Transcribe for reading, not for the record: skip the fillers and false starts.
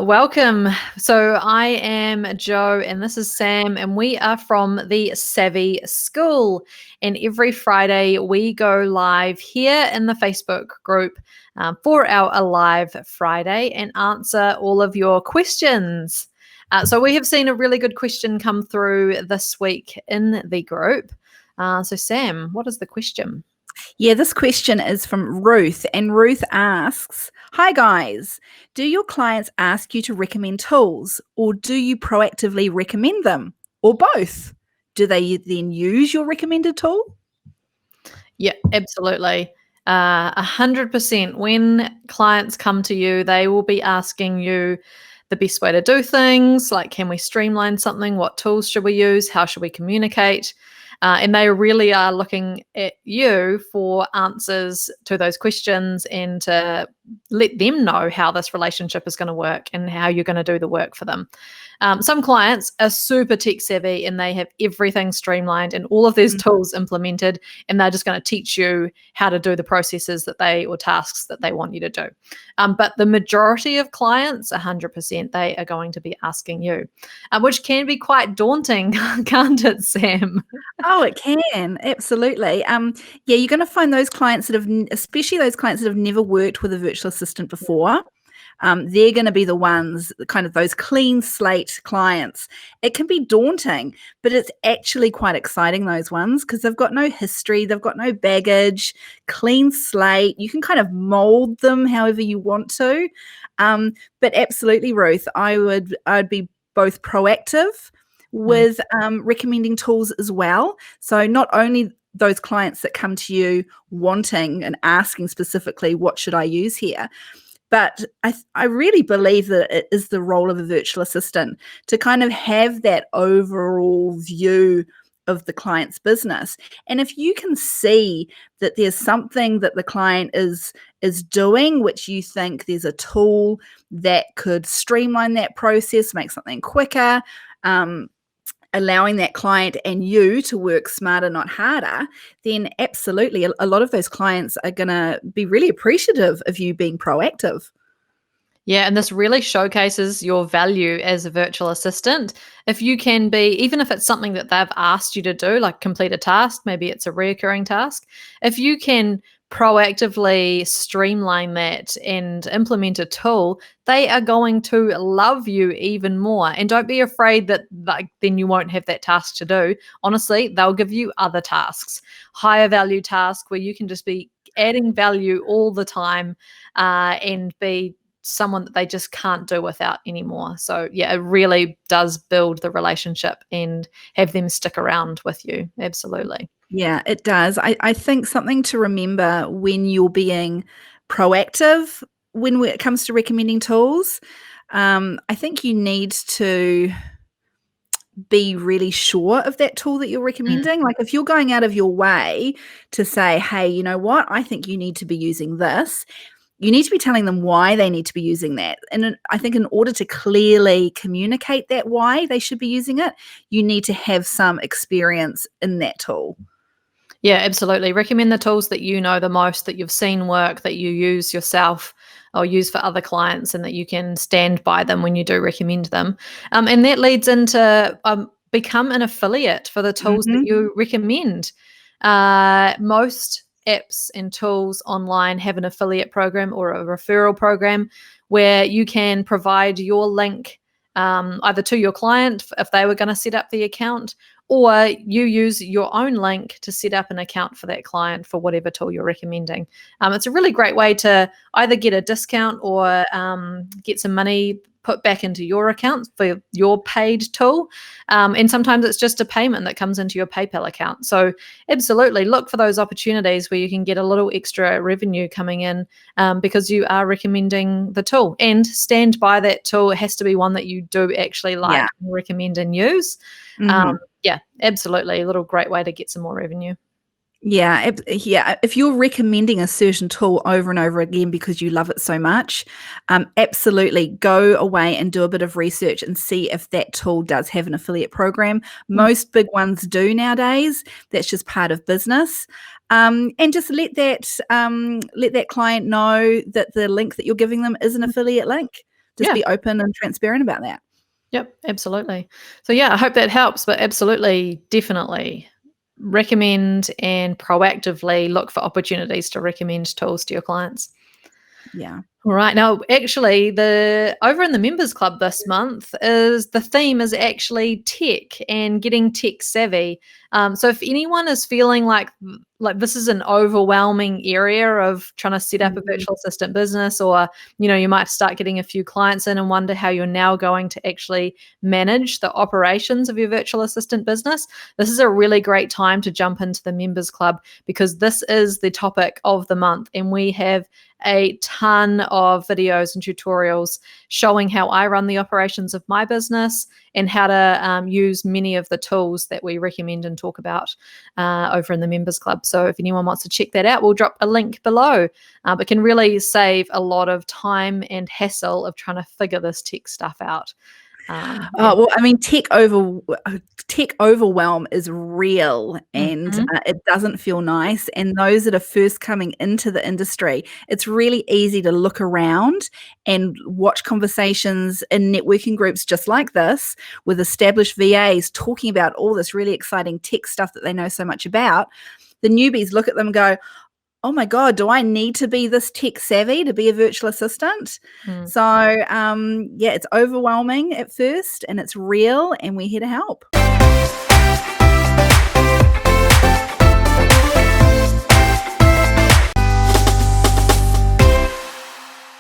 Welcome. So I am Joe and this is Sam, and we are from the Savvy School. And every Friday we go live here in the Facebook group for our Alive Friday and answer all of your questions. So we have seen a really good question come through this week in the group. So Sam, what is the question? Yeah, this question is from Ruth, and Ruth asks, "Hi guys, do your clients ask you to recommend tools, or do you proactively recommend them, or both? Do they then use your recommended tool?" Yeah, absolutely. 100%. When clients come to you, they will be asking you the best way to do things, like can we streamline something? What tools should we use? How should we communicate? And they really are looking at you for answers to those questions and to let them know how this relationship is going to work and how you're going to do the work for them. Some clients are super tech savvy and they have everything streamlined and all of these tools implemented, and they're just going to teach you how to do the processes or tasks that they want you to do. But the majority of clients, 100%, they are going to be asking you, which can be quite daunting, can't it, Sam? Oh, it can. Absolutely. Yeah, you're going to find those clients that have, especially those clients that have never worked with a virtual assistant before. They're going to be the ones, kind of those clean slate clients. It can be daunting, but it's actually quite exciting, those ones, because they've got no history, they've got no baggage, clean slate. You can kind of mold them however you want to. But absolutely, Ruth, I'd be both proactive with recommending tools as well. So not only those clients that come to you wanting and asking specifically, what should I use here? But I really believe that it is the role of a virtual assistant to kind of have that overall view of the client's business. And if you can see that there's something that the client is doing, which you think there's a tool that could streamline that process, make something quicker, allowing that client and you to work smarter, not harder, then absolutely a lot of those clients are going to be really appreciative of you being proactive. Yeah, and this really showcases your value as a virtual assistant. If you can be, even if it's something that they've asked you to do, like complete a task, maybe it's a recurring task, if you can proactively streamline that and implement a tool, they are going to love you even more. And don't be afraid that then you won't have that task to do. Honestly, they'll give you other tasks, higher value tasks where you can just be adding value all the time and be someone that they just can't do without anymore. So yeah, it really does build the relationship and have them stick around with you. Absolutely. Yeah, it does. I think something to remember when you're being proactive when it comes to recommending tools, I think you need to be really sure of that tool that you're recommending. Like if you're going out of your way to say, hey, you know what, I think you need to be using this, you need to be telling them why they need to be using that. And I think in order to clearly communicate that why they should be using it, you need to have some experience in that tool. Yeah, absolutely. Recommend the tools that you know the most, that you've seen work, that you use yourself or use for other clients, and that you can stand by them when you do recommend them. And that leads into become an affiliate for the tools that you recommend. Most apps and tools online have an affiliate program or a referral program where you can provide your link either to your client if they were going to set up the account, or you use your own link to set up an account for that client for whatever tool you're recommending. It's a really great way to either get a discount or get some money put back into your account for your paid tool. And sometimes it's just a payment that comes into your PayPal account. So absolutely look for those opportunities where you can get a little extra revenue coming in because you are recommending the tool, and stand by that tool. It has to be one that you do actually like and recommend and use. Yeah, absolutely. A little great way to get some more revenue. Yeah. If you're recommending a certain tool over and over again because you love it so much, absolutely go away and do a bit of research and see if that tool does have an affiliate program. Most big ones do nowadays. That's just part of business. And just let that client know that the link that you're giving them is an affiliate link. just Yeah. be open and transparent about that. Yep, absolutely. So yeah, I hope that helps, but absolutely, definitely recommend and proactively look for opportunities to recommend tools to your clients. Yeah. All right. Now, actually, the over in the members club this month is the theme is actually tech and getting tech savvy. So if anyone is feeling like this is an overwhelming area of trying to set up a virtual assistant business, or you might start getting a few clients in and wonder how you're now going to actually manage the operations of your virtual assistant business, this is a really great time to jump into the members club, because this is the topic of the month, and we have a ton of videos and tutorials showing how I run the operations of my business and how to use many of the tools that we recommend and talk about over in the members club. So if anyone wants to check that out, we'll drop a link below. It can really save a lot of time and hassle of trying to figure this tech stuff out. Well, I mean, tech overwhelm is real, and it doesn't feel nice. And those that are first coming into the industry, it's really easy to look around and watch conversations in networking groups just like this with established VAs talking about all this really exciting tech stuff that they know so much about. The newbies look at them and go, oh my God, do I need to be this tech savvy to be a virtual assistant? So, yeah, it's overwhelming at first, and it's real, and we're here to help.